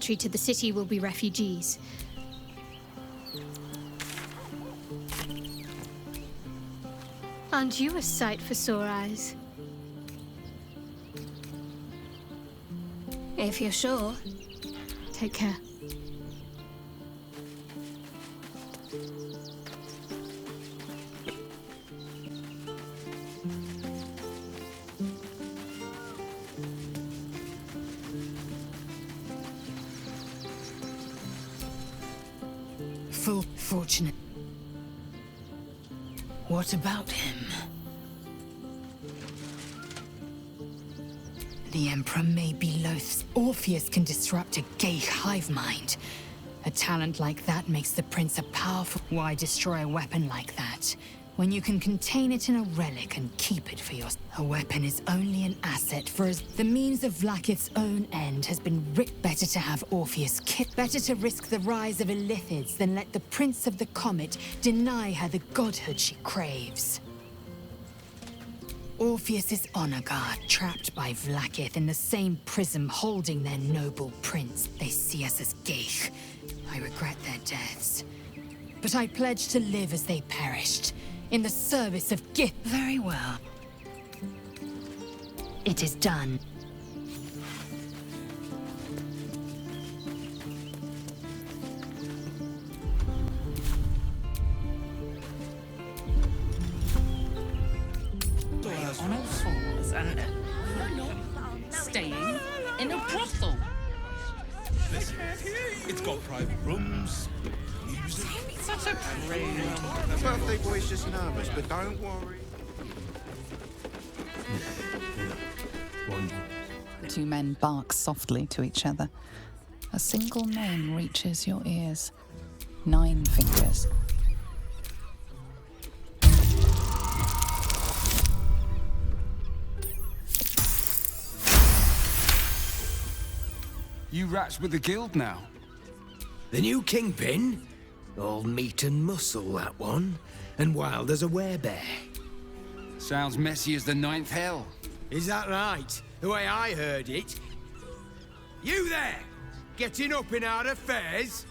entry to the city will be refugees. Aren't you a sight for sore eyes? If you're sure. Take care. Fortunate. What about him? The Emperor may be loath. Orpheus can disrupt a gay hive mind. A talent like that makes the prince a powerful... Why destroy a weapon like that, when you can contain it in a relic and keep it for yourself? A weapon is only an asset for as... The means of Vlaakith's own end has been ripped. Better to have Orpheus killed. Better to risk the rise of Illithids than let the Prince of the Comet deny her the godhood she craves. Orpheus's honor guard, trapped by Vlaakith in the same prism holding their noble prince. They see us as Geich. I regret their deaths. But I pledge to live as they perished, in the service of Gith. Very well. It is done. On all fours and staying in a brothel. It's got private rooms, music. Such a prayer. The birthday boy's just nervous, but don't worry. Two men bark softly to each other. A single name reaches your ears. 9 fingers. You rats with the guild now? The new kingpin? All meat and muscle, that one. And wild as a werebear. Sounds messy as the 9th hell. Is that right? The way I heard it? You there! Getting up in our affairs?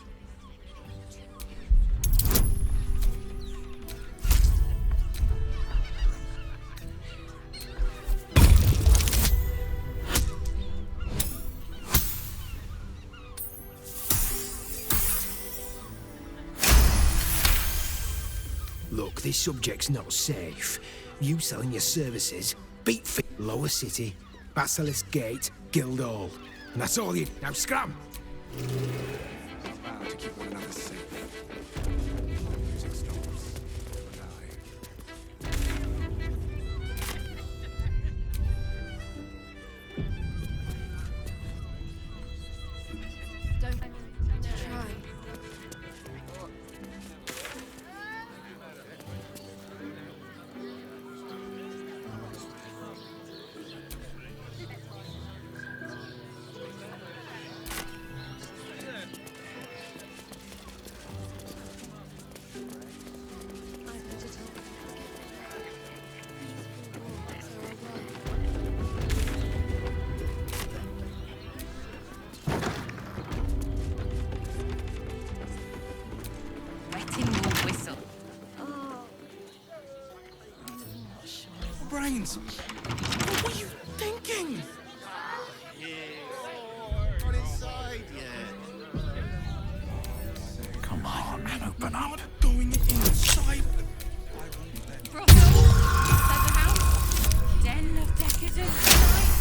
Look, this subject's not safe. You selling your services, beat for Lower City, Baldurs Gate, Guildhall. And that's all you... Now scram! Bound to keep one another safe. Music stops. Don't try. Brains! What were you thinking? Not inside yet. Come on, open up. Not going inside. Brothel, pleasure house, den of decadence tonight.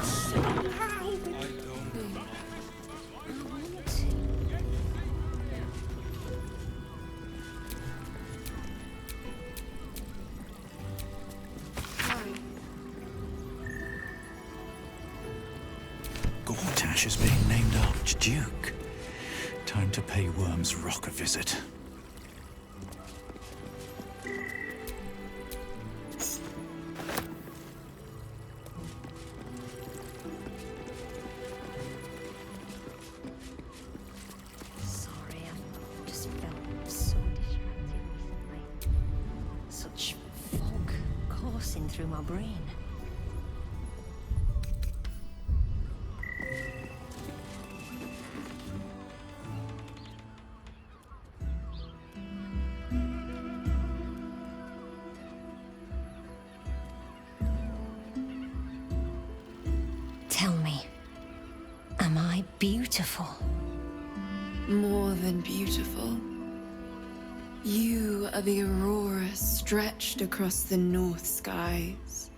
Somehow. I don't know. Gortash is being named Archduke. Time to pay Worm's Rock a visit. Sorry, I've just felt so distracted recently. Such fog coursing through my brain. Tell me, am I beautiful? More than beautiful. You are the aurora stretched across the north skies.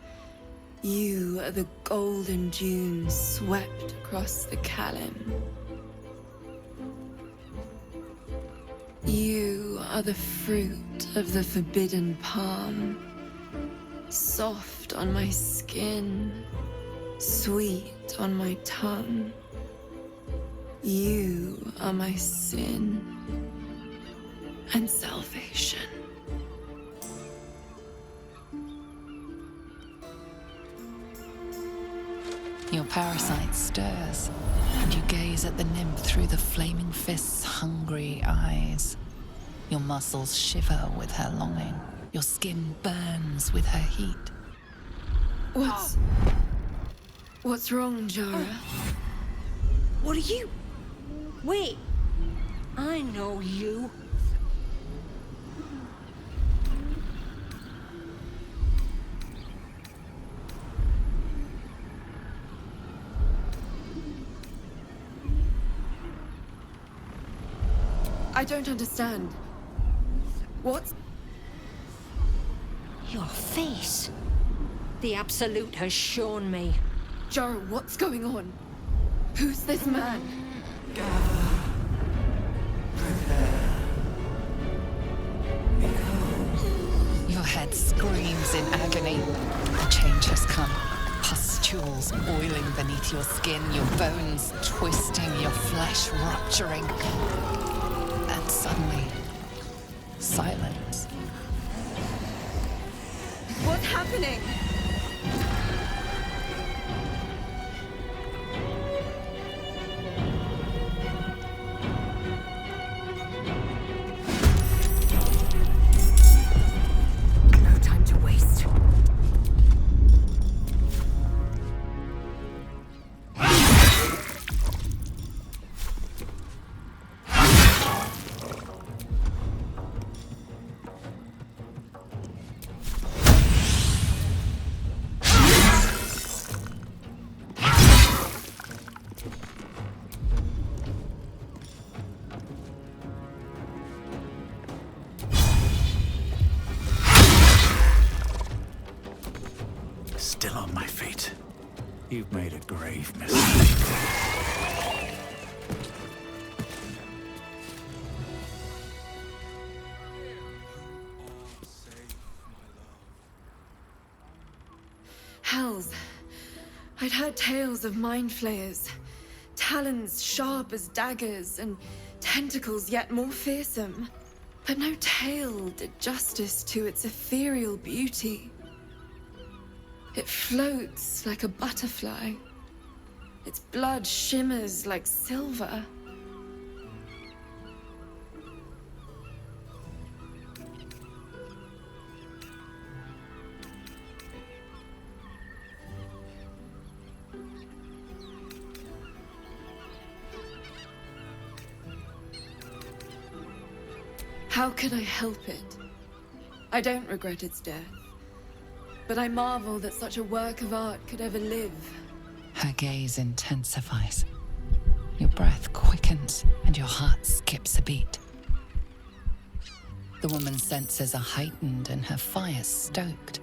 You are the golden dunes swept across the Callan. You are the fruit of the forbidden palm, soft on my skin, sweet on my tongue. You are my sin and salvation. Your parasite stirs, and you gaze at the nymph through the flaming fist's hungry eyes. Your muscles shiver with her longing. Your skin burns with her heat. What's wrong, Jara? What are you? Wait, I know you. I don't understand. What's... Your face. The Absolute has shown me. Jara, what's going on? Who's this man? Your head screams in agony. The change has come. Pustules boiling beneath your skin, your bones twisting, your flesh rupturing. And suddenly, silence. What's happening? No time to waste. Still on my feet. You've made a grave mistake. Hells. I'd heard tales of mind flayers. Talons sharp as daggers and tentacles yet more fearsome. But no tale did justice to its ethereal beauty. It floats like a butterfly. Its blood shimmers like silver. How could I help it? I don't regret its death. But I marvel that such a work of art could ever live. Her gaze intensifies. Your breath quickens and your heart skips a beat. The woman's senses are heightened and her fire stoked.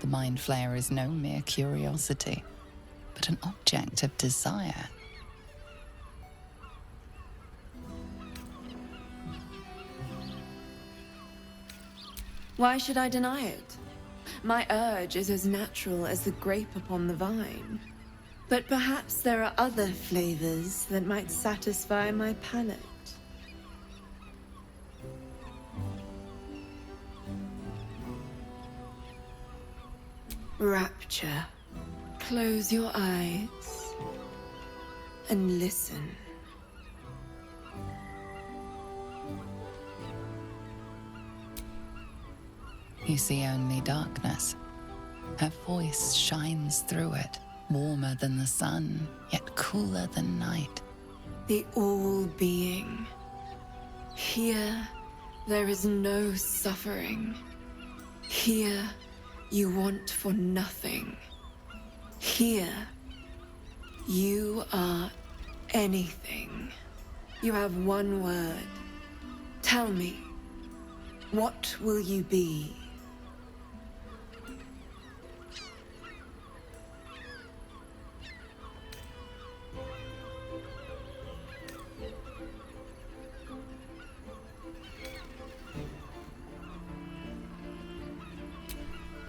The mind flayer is no mere curiosity, but an object of desire. Why should I deny it? My urge is as natural as the grape upon the vine. But perhaps there are other flavors that might satisfy my palate. Rapture. Close your eyes and listen. You see only darkness. Her voice shines through it, warmer than the sun, yet cooler than night. The all-being. Here, there is no suffering. Here, you want for nothing. Here, You are anything. You have one word. Tell me, what will you be?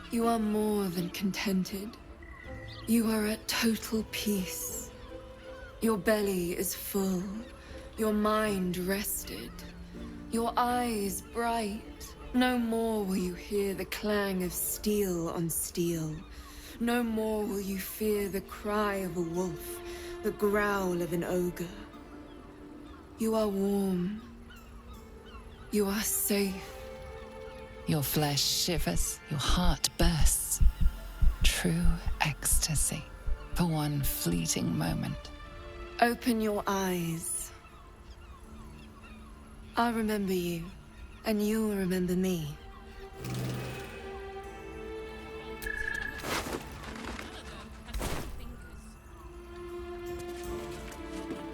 You are more than contented. You are at total peace. Your belly is full, your mind rested, your eyes bright. No more will you hear the clang of steel on steel. No more will you fear the cry of a wolf, the growl of an ogre. You are warm. You are safe. Your flesh shivers, your heart bursts. True ecstasy for one fleeting moment. Open your eyes. I'll remember you, and you'll remember me.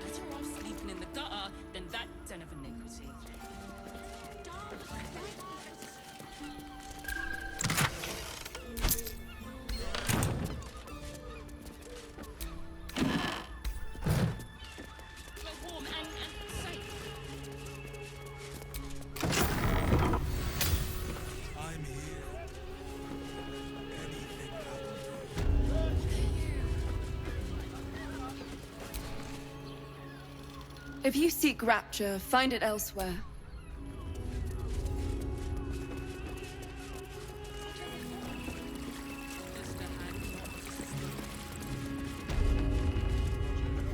Better off sleeping in the gutter than that den of iniquity. Go warm and safe. I'm here. Anything If you seek rapture, find it elsewhere.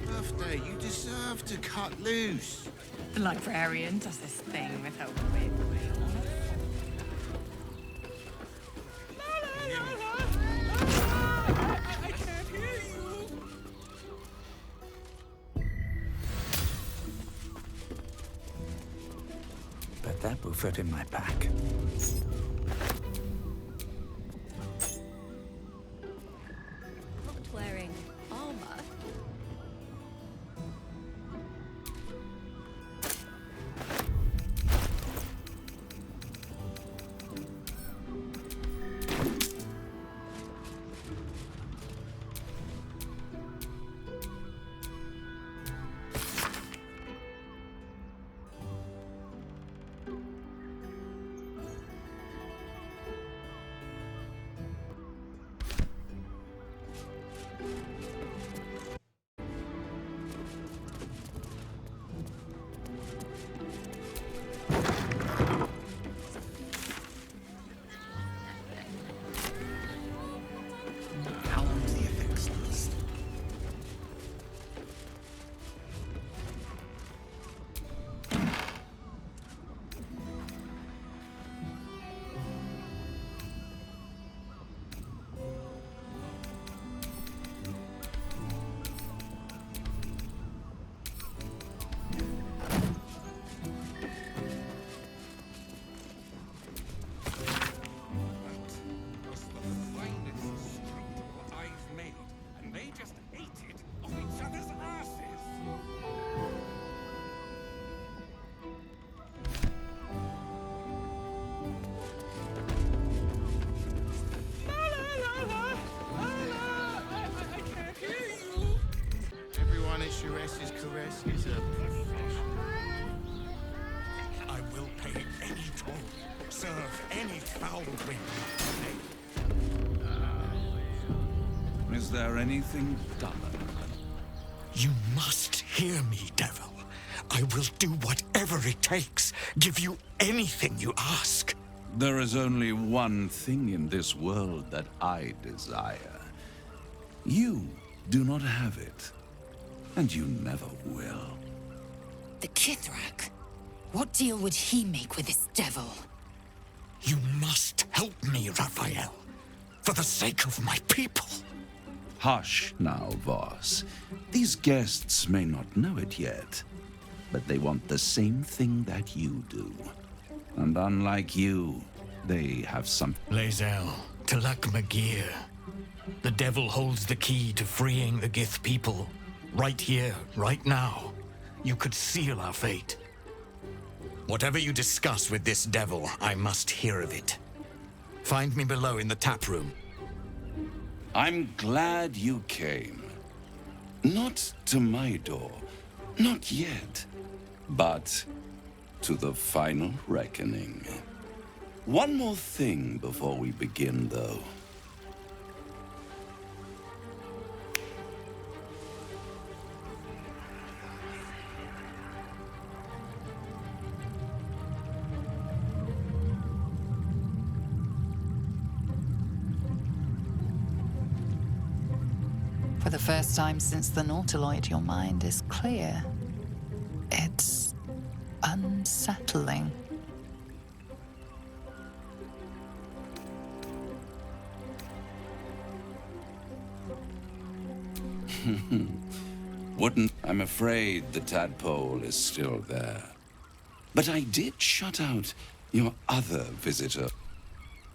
Birthday, you deserve to cut loose. The librarian does this thing with her weird wheel on it. I can't hear you. Bet that will fit in my pack. Not wearing armor. How long does the effects last? Was the finest street I've made, and they just ate it off each other's asses. I can't hear you. Everyone at Shures's caress is a professional. I will pay any toll, serve any foul whim. Is there anything duller? You must hear me, devil. I will do whatever it takes. Give you anything you ask. There is only one thing in this world that I desire. You do not have it, and you never will. The Kith'rak? What deal would he make with this devil? You must help me, Raphael. For the sake of my people. Hush now, Voss. These guests may not know it yet, but they want the same thing that you do. And unlike you, they have some... Lae'zel, Tilak Magir. The devil holds the key to freeing the Gith people. Right here, right now. You could seal our fate. Whatever you discuss with this devil, I must hear of it. Find me below in the tap room. I'm glad you came. Not to my door, not yet, but to the final reckoning. One more thing before we begin, though. For the first time since the Nautiloid, your mind is clear. It's unsettling. I'm afraid the tadpole is still there. But I did shut out your other visitor.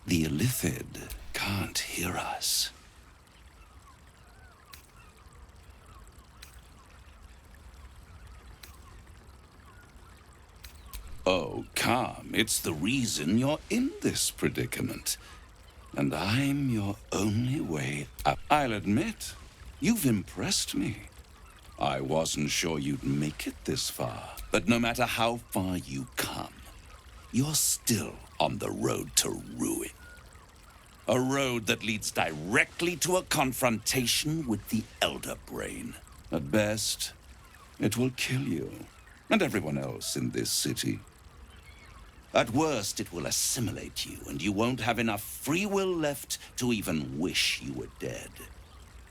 The Illithid can't hear us. Oh, calm. It's the reason you're in this predicament. And I'm your only way up. I'll admit, you've impressed me. I wasn't sure you'd make it this far. But no matter how far you come, you're still on the road to ruin. A road that leads directly to a confrontation with the Elder Brain. At best, it will kill you, and everyone else in this city. At worst, it will assimilate you, and you won't have enough free will left to even wish you were dead.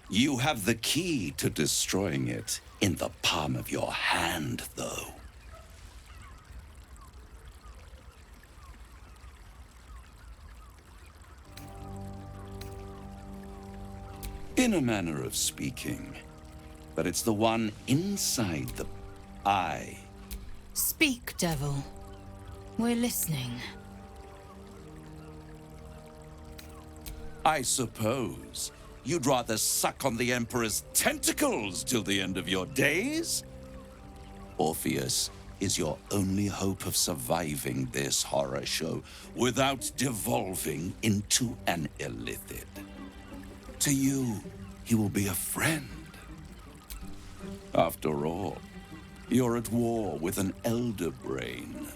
You have the key to destroying it in the palm of your hand, though. In a manner of speaking, but it's the one inside the eye. Speak, devil. We're listening. I suppose you'd rather suck on the Emperor's tentacles till the end of your days? Orpheus is your only hope of surviving this horror show without devolving into an Illithid. To you, he will be a friend. After all, you're at war with an Elder Brain.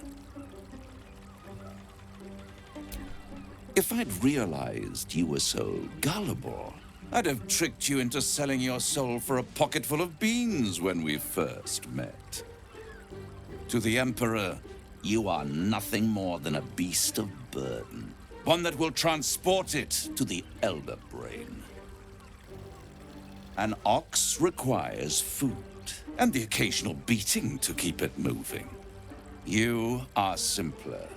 If I'd realized you were so gullible, I'd have tricked you into selling your soul for a pocketful of beans when we first met. To the Emperor, you are nothing more than a beast of burden, one that will transport it to the Elder Brain. An ox requires food, and the occasional beating to keep it moving. You are simpler.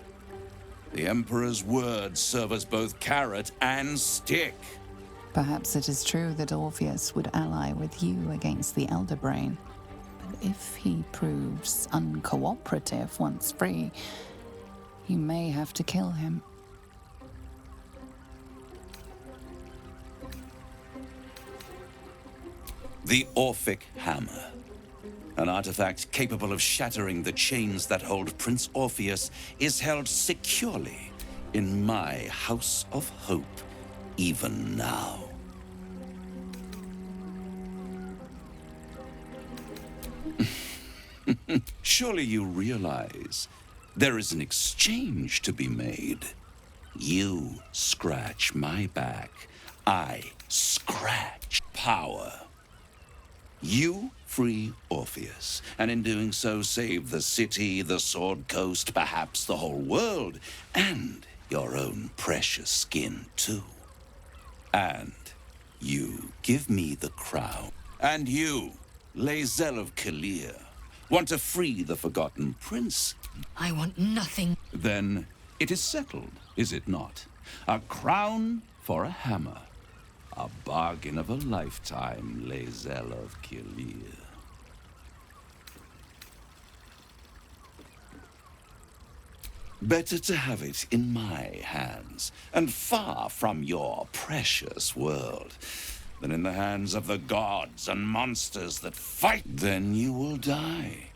The Emperor's words serve as both carrot and stick. Perhaps it is true that Orpheus would ally with you against the Elder Brain. But if he proves uncooperative once free, you may have to kill him. The Orphic Hammer. An artifact capable of shattering the chains that hold Prince Orpheus is held securely in my House of Hope, even now. Surely you realize there is an exchange to be made. You scratch my back, I scratch power. You free Orpheus, and in doing so save the city, the Sword Coast, perhaps the whole world, and your own precious skin, too. And you give me the crown. And you, Lae'zel of Kalir, want to free the Forgotten Prince? I want nothing. Then it is settled, is it not? A crown for a hammer. A bargain of a lifetime, Lae'zel of Kalir. Better to have it in my hands, and far from your precious world, than in the hands of the gods and monsters that fight. Then you will die,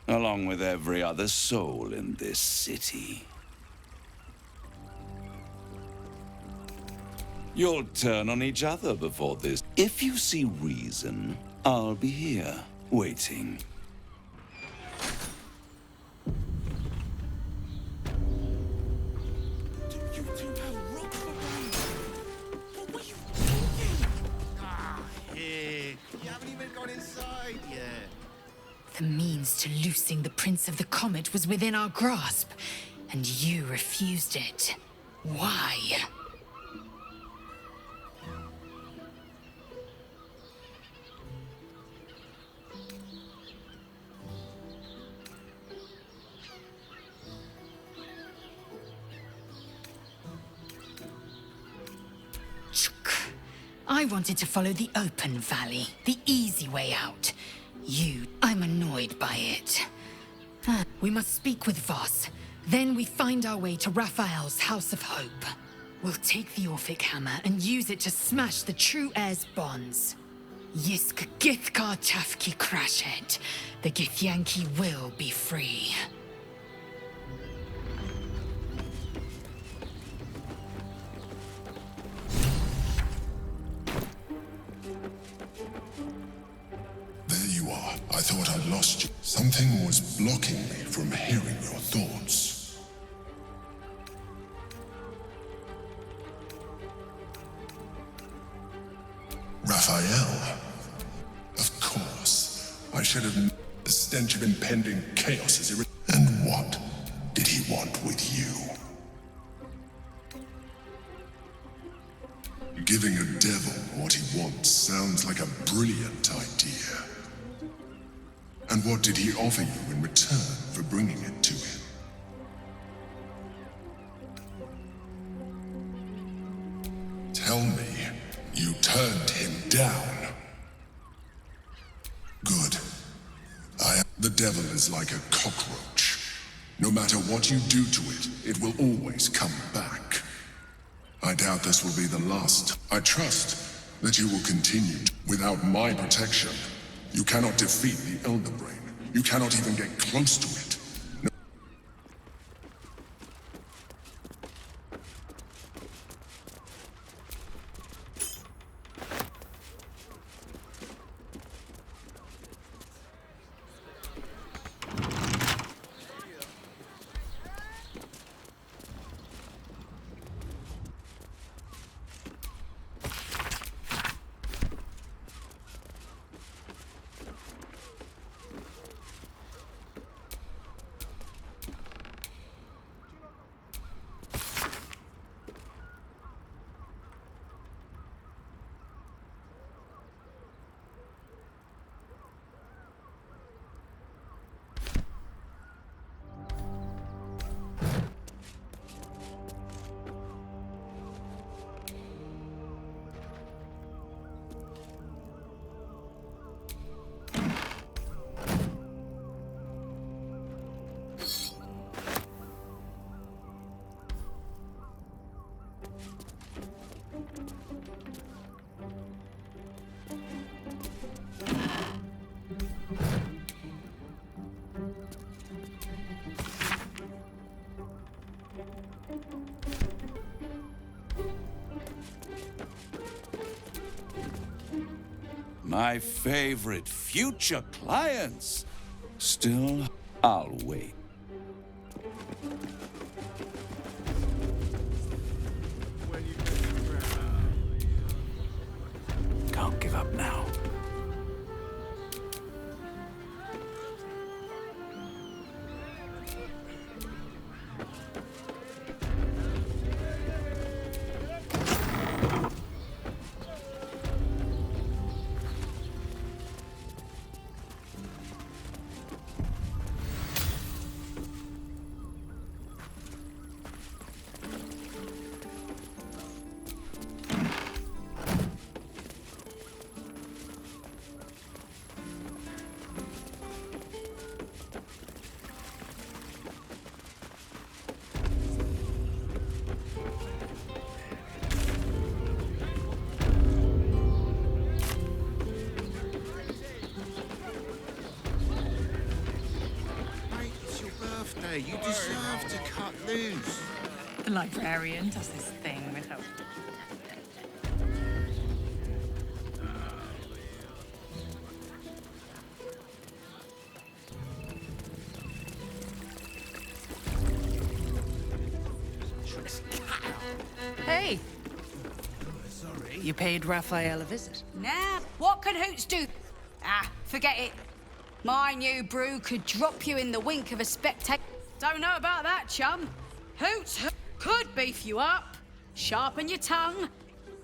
along with every other soul in this city. You'll turn on each other before this. If you see reason, I'll be here, waiting. You two have rock for brains. What were you thinking? Here. You haven't even gone inside yet. The means to loosing the Prince of the Comet was within our grasp, and you refused it. Why? I wanted to follow the open valley, the easy way out. I'm annoyed by it. We must speak with Voss. Then we find our way to Raphael's House of Hope. We'll take the Orphic Hammer and use it to smash the true heir's bonds. Yisk Gith'kar Tafki Crashet. The Githyanki will be free. I thought I'd lost you. Something was blocking me from hearing your thoughts. Raphael? Of course. I should have known the stench of impending chaos is And what did he want with you? Giving a devil what he wants sounds like a brilliant idea. And what did he offer you in return for bringing it to him? Tell me, you turned him down. Good. The devil is like a cockroach. No matter what you do to it, it will always come back. I doubt this will be the last. I trust that you will continue. Without my protection, you cannot defeat the Elder Brain. You cannot even get close to it. No. My favorite future clients. Still, I'll wait. Can't give up now. Hey, you deserve to cut loose. The librarian does this thing with her. Hey! Sorry. You paid Raphael a visit. Nah, what can Hoots do? Ah, forget it. My new brew could drop you in the wink of a spectac. Don't know about that, chum. Hoots could beef you up, sharpen your tongue,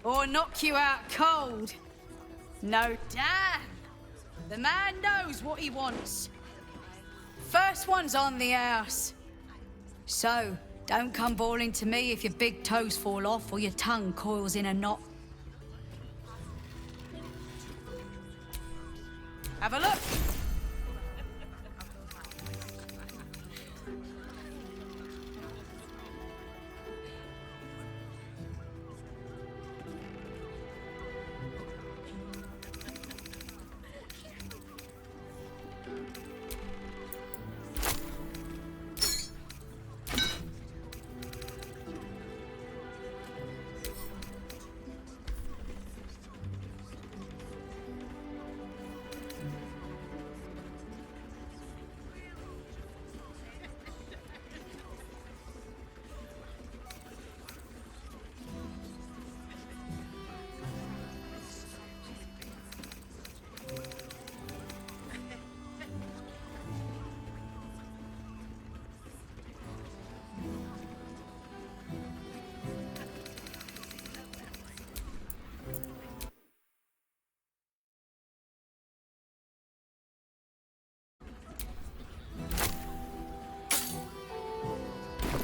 or knock you out cold. No, damn. The man knows what he wants. First one's on the house. So, don't come bawling to me if your big toes fall off or your tongue coils in a knot. Have a look.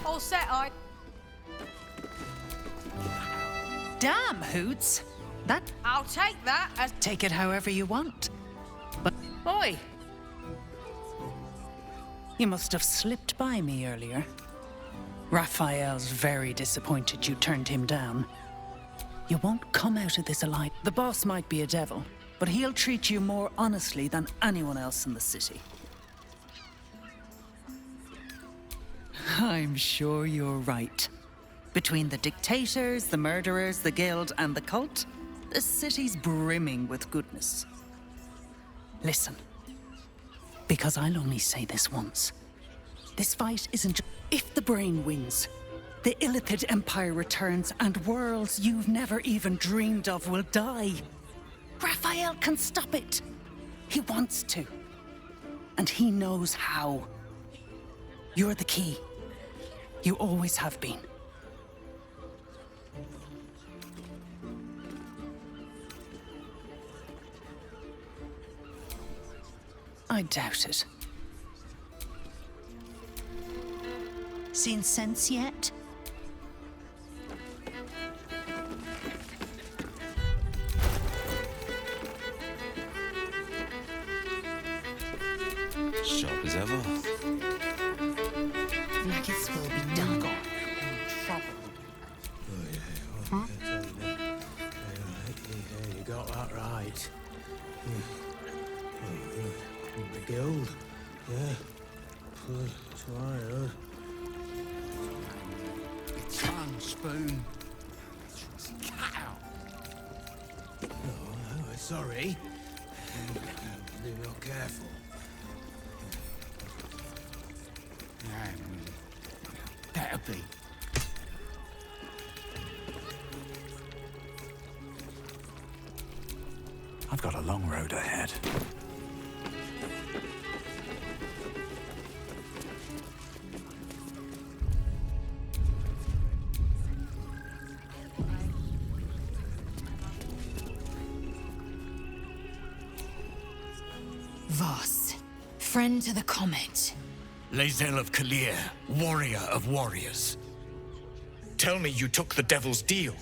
All set, I. Damn, Hoots! That... I'll take that as. Take it however you want. But... Oi! You must have slipped by me earlier. Raphael's very disappointed you turned him down. You won't come out of this alive. The boss might be a devil, but he'll treat you more honestly than anyone else in the city. I'm sure you're right. Between the dictators, the murderers, the guild, and the cult, the city's brimming with goodness. Listen, because I'll only say this once. This fight isn't just... If the brain wins, the Illithid Empire returns and worlds you've never even dreamed of will die. Raphael can stop it. He wants to. And he knows how. You're the key. You always have been. I doubt it. Seen sense yet? Sharp as ever. Nuggets will be done. You got that right. The guild. Yeah. That's what I heard. Your tongue, Spoon. Cow. Oh, sorry. Be real careful. Better be. I've got a long road ahead. Voss, friend to the comet. Lae'zel of Kalir, warrior of warriors. Tell me you took the devil's deal.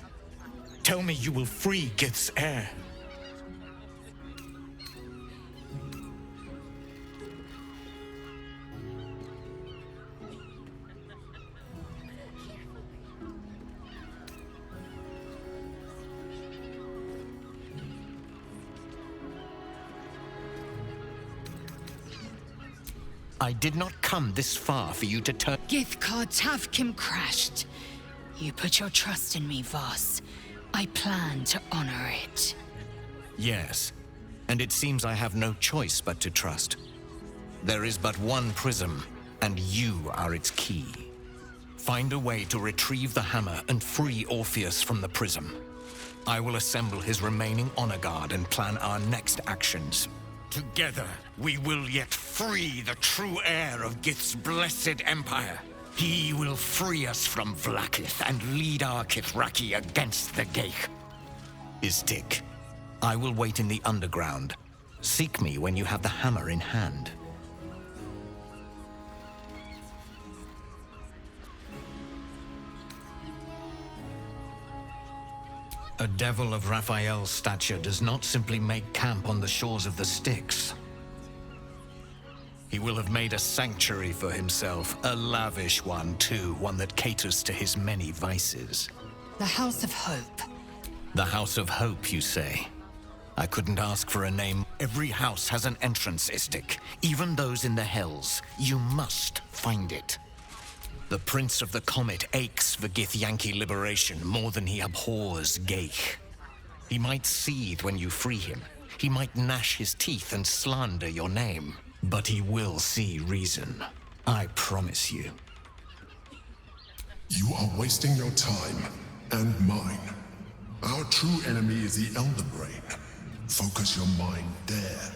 Tell me you will free Gith's heir. I did not come this far for you to turn. Gith'rak Tavkim crashed. You put your trust in me, Voss. I plan to honor it. Yes, and it seems I have no choice but to trust. There is but one prism, and you are its key. Find a way to retrieve the hammer and free Orpheus from the prism. I will assemble his remaining honor guard and plan our next actions. Together, we will yet free the true heir of Gith's blessed empire. He will free us from Vlaakith and lead our Kithraki against the Gate. Istik, I will wait in the underground. Seek me when you have the hammer in hand. A devil of Raphael's stature does not simply make camp on the shores of the Styx. He will have made a sanctuary for himself, a lavish one too, one that caters to his many vices. The House of Hope. The House of Hope, you say? I couldn't ask for a name. Every house has an entrance, Istik. Even those in the Hells. You must find it. The Prince of the Comet aches for Githyanki liberation more than he abhors Geich. He might seethe when you free him. He might gnash his teeth and slander your name. But he will see reason. I promise you. You are wasting your time, and mine. Our true enemy is the Elder Brain. Focus your mind there.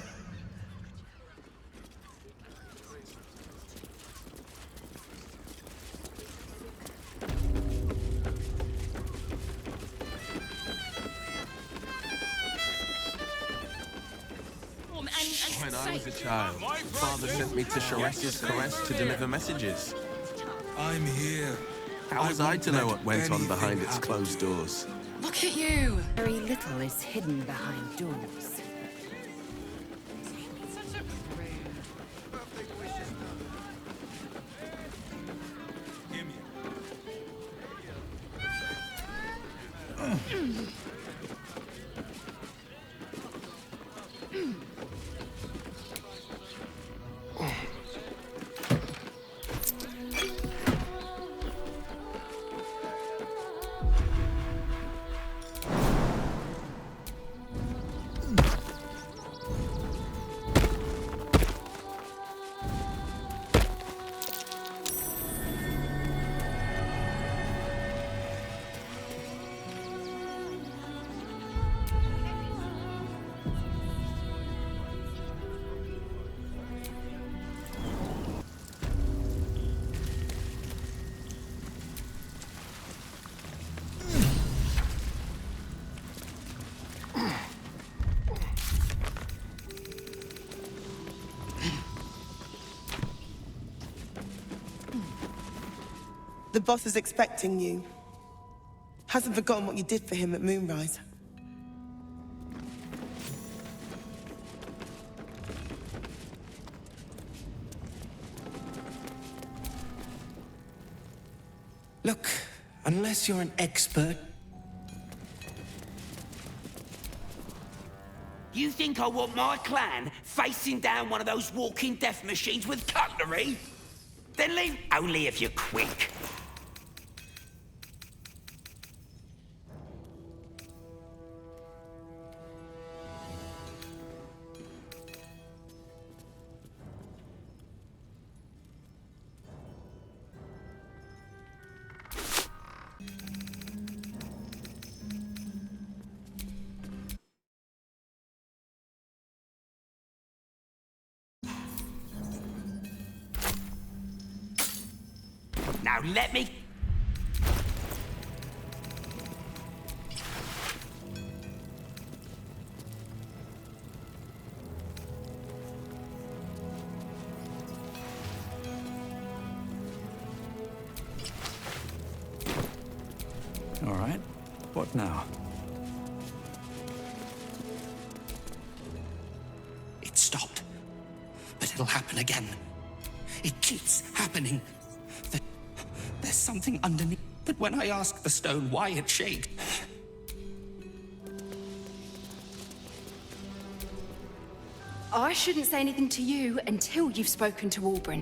When I was a child, Father sent me to Sharess's Caress to deliver messages. I'm here. How was I to know what went on behind its closed doors? Look at you! Very little is hidden behind doors. The boss is expecting you. Hasn't forgotten what you did for him at Moonrise. Look, unless you're an expert... You think I want my clan facing down one of those walking death machines with cutlery? Then leave only if you're quick. Now let me... All right. What now? It stopped. But it'll happen again. It keeps happening. There's something underneath. But when I ask the stone why it shakes... I shouldn't say anything to you until you've spoken to Wulbren.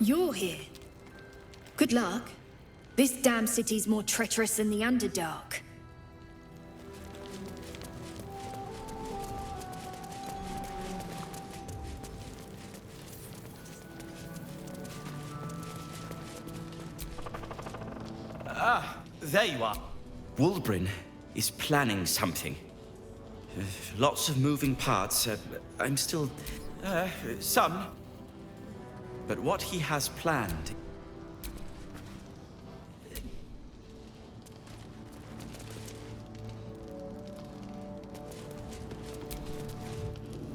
You're here. Good luck. This damn city's more treacherous than the Underdark. Ah, there you are. Wulbren is planning something. Lots of moving parts. I'm still... some. But what he has planned...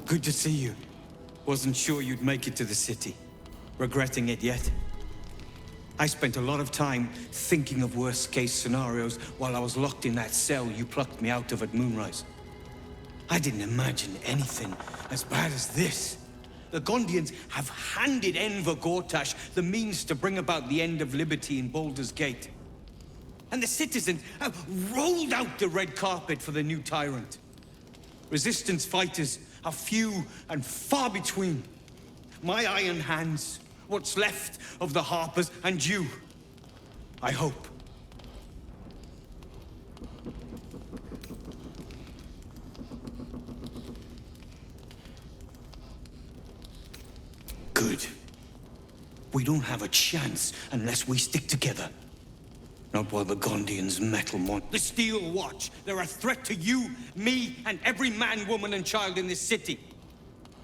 Good to see you. Wasn't sure you'd make it to the city. Regretting it yet? I spent a lot of time thinking of worst-case scenarios while I was locked in that cell you plucked me out of at Moonrise. I didn't imagine anything as bad as this. The Gondians have handed Enver Gortash the means to bring about the end of liberty in Baldurs Gate. And the citizens have rolled out the red carpet for the new tyrant. Resistance fighters are few and far between. My iron hands, what's left of the Harpers, and you. I hope. Good. We don't have a chance unless we stick together. Not while the Gondians metal the Steel Watch. They're a threat to you, me, and every man, woman, and child in this city.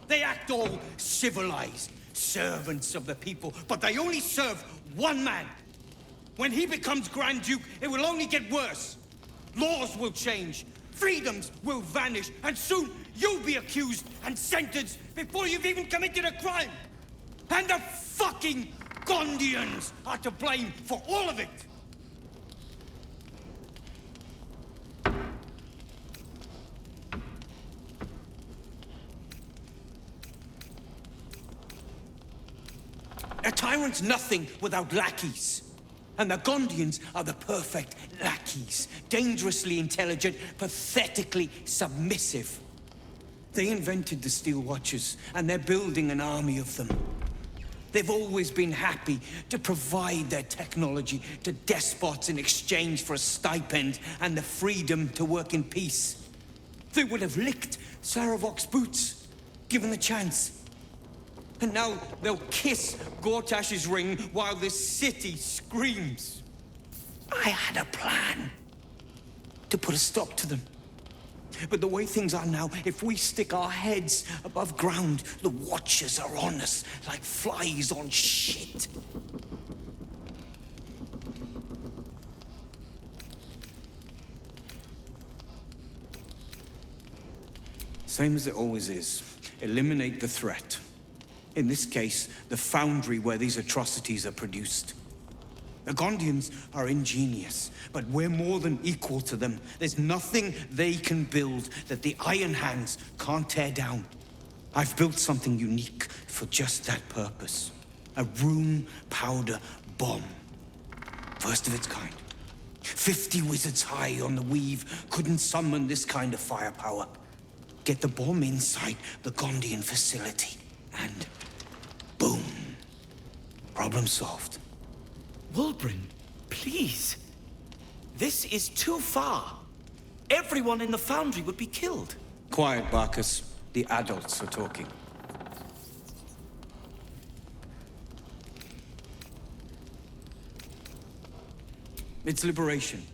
They act all civilized, servants of the people, but they only serve one man. When he becomes Grand Duke, it will only get worse. Laws will change, freedoms will vanish, and soon you'll be accused and sentenced before you've even committed a crime. And the fucking Gondians are to blame for all of it. A tyrant's nothing without lackeys. And the Gondians are the perfect lackeys. Dangerously intelligent, pathetically submissive. They invented the Steel Watchers, and they're building an army of them. They've always been happy to provide their technology to despots in exchange for a stipend and the freedom to work in peace. They would have licked Saravok's boots, given the chance. And now they'll kiss Gortash's ring while this city screams. I had a plan to put a stop to them. But the way things are now, if we stick our heads above ground, the Watchers are on us like flies on shit. Same as it always is. Eliminate the threat. In this case, the foundry where these atrocities are produced. The Gondians are ingenious, but we're more than equal to them. There's nothing they can build that the Iron Hands can't tear down. I've built something unique for just that purpose. A room powder bomb. First of its kind. 50 wizards high on the weave couldn't summon this kind of firepower. Get the bomb inside the Gondian facility, and boom. Problem solved. Wulbren, please. This is too far. Everyone in the foundry would be killed. Quiet, Barkus. The adults are talking. It's liberation.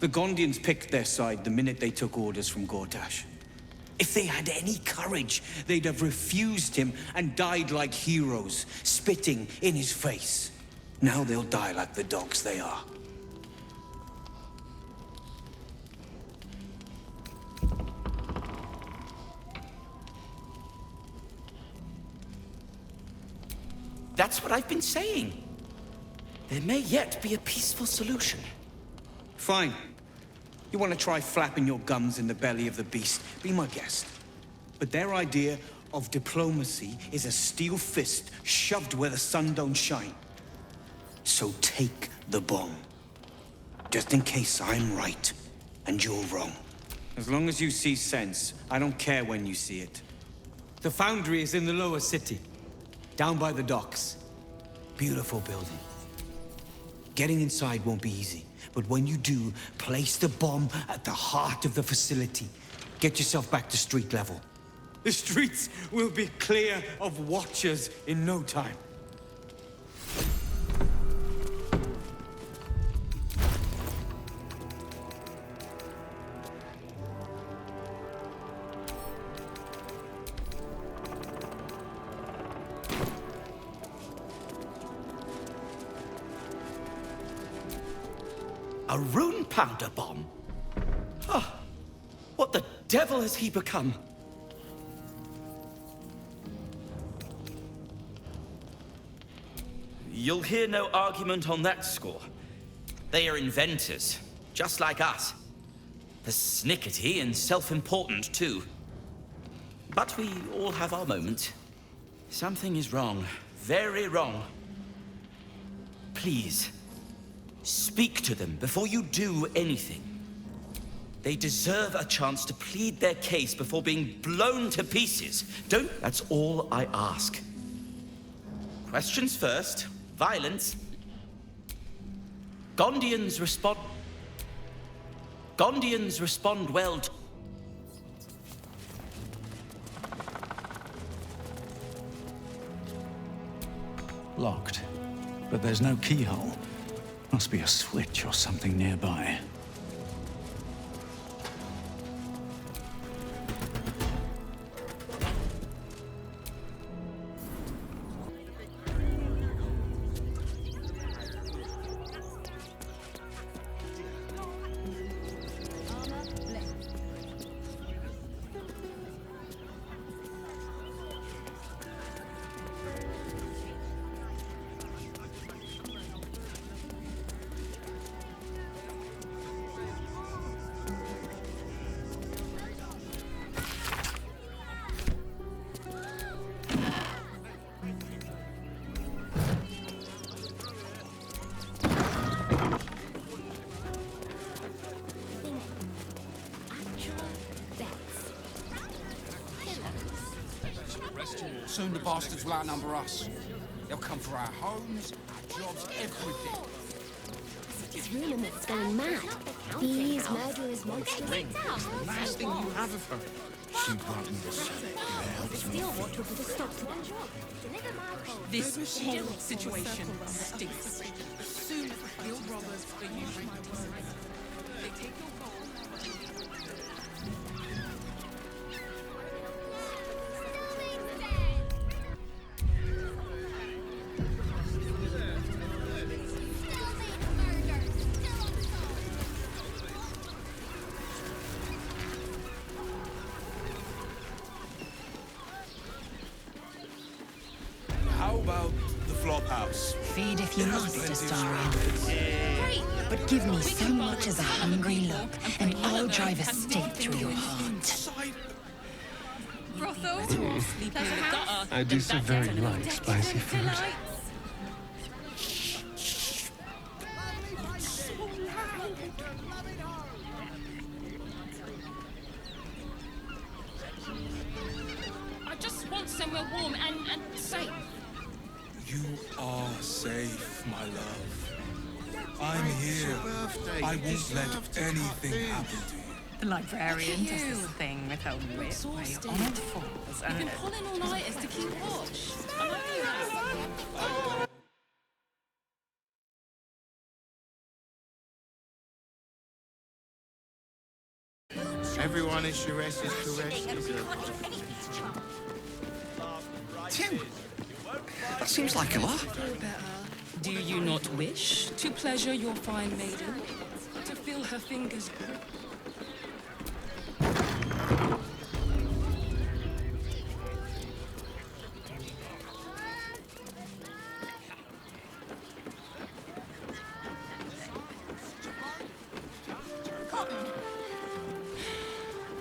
The Gondians picked their side the minute they took orders from Gortash. If they had any courage, they'd have refused him and died like heroes, spitting in his face. Now they'll die like the dogs they are. That's what I've been saying. There may yet be a peaceful solution. Fine. You want to try flapping your gums in the belly of the beast? Be my guest. But their idea of diplomacy is a steel fist shoved where the sun don't shine. So take the bomb. Just in case I'm right. and you're wrong. As long as you see sense, I don't care when you see it. The foundry is in the lower city, down by the docks. Beautiful building. Getting inside won't be easy, but when you do, place the bomb at the heart of the facility. Get yourself back to street level. The streets will be clear of watchers in no time. A rune powder bomb? Ah, what the devil has he become? You'll hear no argument on that score. They are inventors, just like us. They're snickety and self-important, too. But we all have our moments. Something is wrong. Very wrong. Please, speak to them before you do anything. They deserve a chance to plead their case before being blown to pieces. Don't... That's all I ask. Questions first. Violence. Gondians respond well to... Locked. But there's no keyhole. Must be a switch or something nearby. Soon the bastards will outnumber us. They'll come for our homes, our jobs, everything. It's rumored that it's going mad. Thieves, murderers, monsters. The last thing you have of her. She won't need a Still want to put a stop to that. This whole situation stinks. As soon as the guild robbers are usually they take your gold. How about the flop house? Feed if you must, Astarion. But give me so much as a hungry look, and I'll drive a stake through your heart. Brothel, sleeping in the gutter. I do so very like spicy food. I just want somewhere warm and safe. You are safe, my love. I'm here. I won't let anything happen to you. The librarian does this thing with her whip where you're on all fours and... You've been pulling all-nighters to keep watch. I love you that. Everyone is Sharess's caress is a... Tim! That seems like a lot. Do you not wish to pleasure your fine maiden? To feel her fingers grip?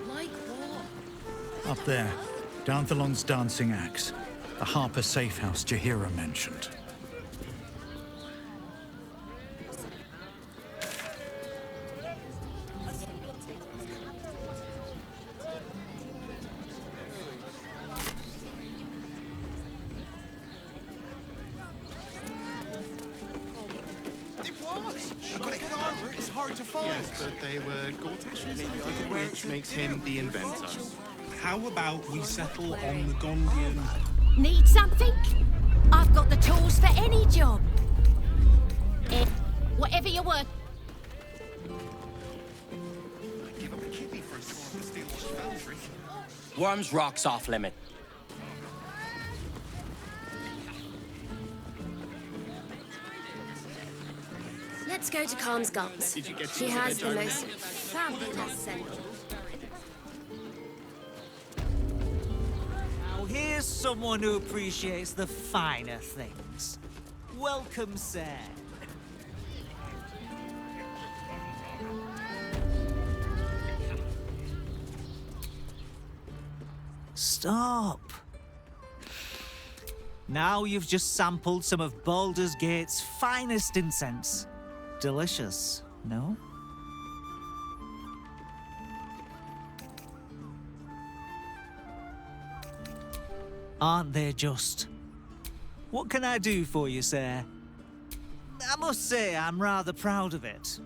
Like what? Up there, Danthalon's dancing axe. The Harper safe house Jahira mentioned. to find. Yes, but they were Gortash's, which makes him the inventor. How about we settle on the Gondian? Need something? I've got the tools for any job. Whatever you want. Give him a kidney for a sword to steal his foundry. Worms rocks off limit. Let's go to Calm's Gums. She has the most fabulous scent. Now here's someone who appreciates the finer things. Welcome, sir. Stop. Now you've just sampled some of Baldurs Gate's finest incense. Delicious, no? Aren't they just? What can I do for you, sir? I must say I'm rather proud of it.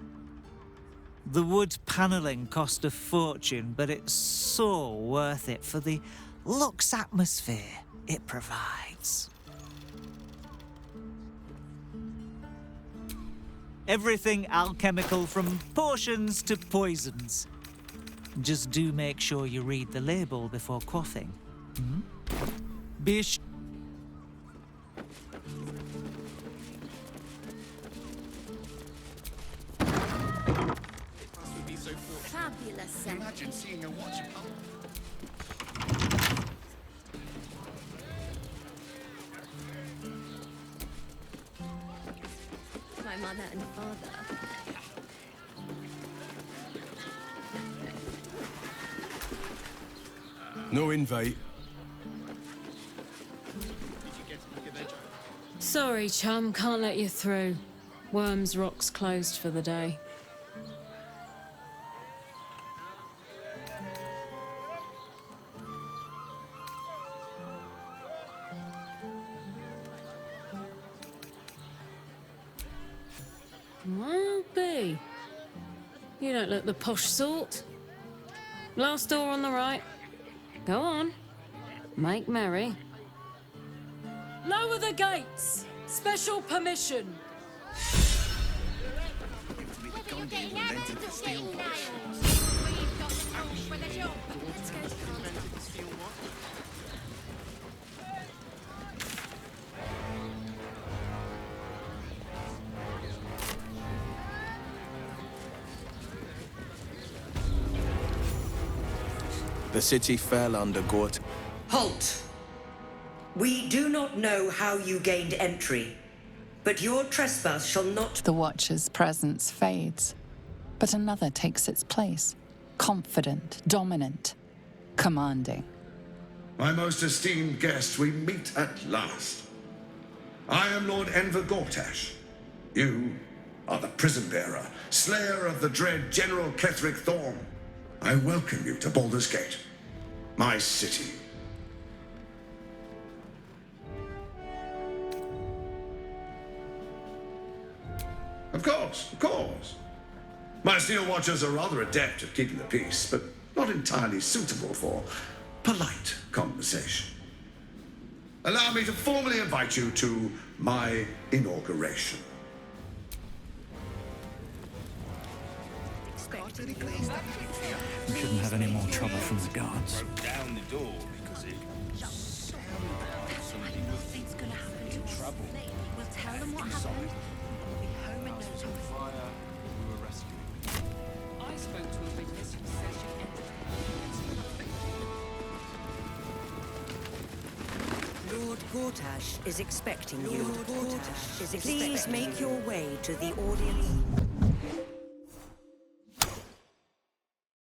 The wood panelling cost a fortune, but it's so worth it for the luxe atmosphere it provides. Everything alchemical from potions to poisons. Just do make sure you read the label before quaffing. Hmm? Bish. Fabulous scent. Imagine seeing a watch pump. My mother and father. No invite. Sorry, chum, can't let you through. Worms Rock's closed for the day. Well, be. You don't look the posh sort. Last door on the right. Go on. Make merry. Lower the gates! Special permission! The city fell under Gort. Halt! We do not know how you gained entry, but your trespass shall not... The Watcher's presence fades, but another takes its place. Confident, dominant, commanding. My most esteemed guest, we meet at last. I am Lord Enver Gortash. You are the prison bearer, slayer of the dread General Kith'rak Voss. I welcome you to Baldurs Gate, my city. Of course. My steel watchers are rather adept at keeping the peace, but not entirely suitable for polite conversation. Allow me to formally invite you to my inauguration. We shouldn't have any more trouble from the guards. Down the door because it. Nothing's gonna happen to us. We'll tell them what happened. We'll be home in no time. I spoke to a witness who says she entered. Lord Gortash is expecting you. Please make your way to the audience.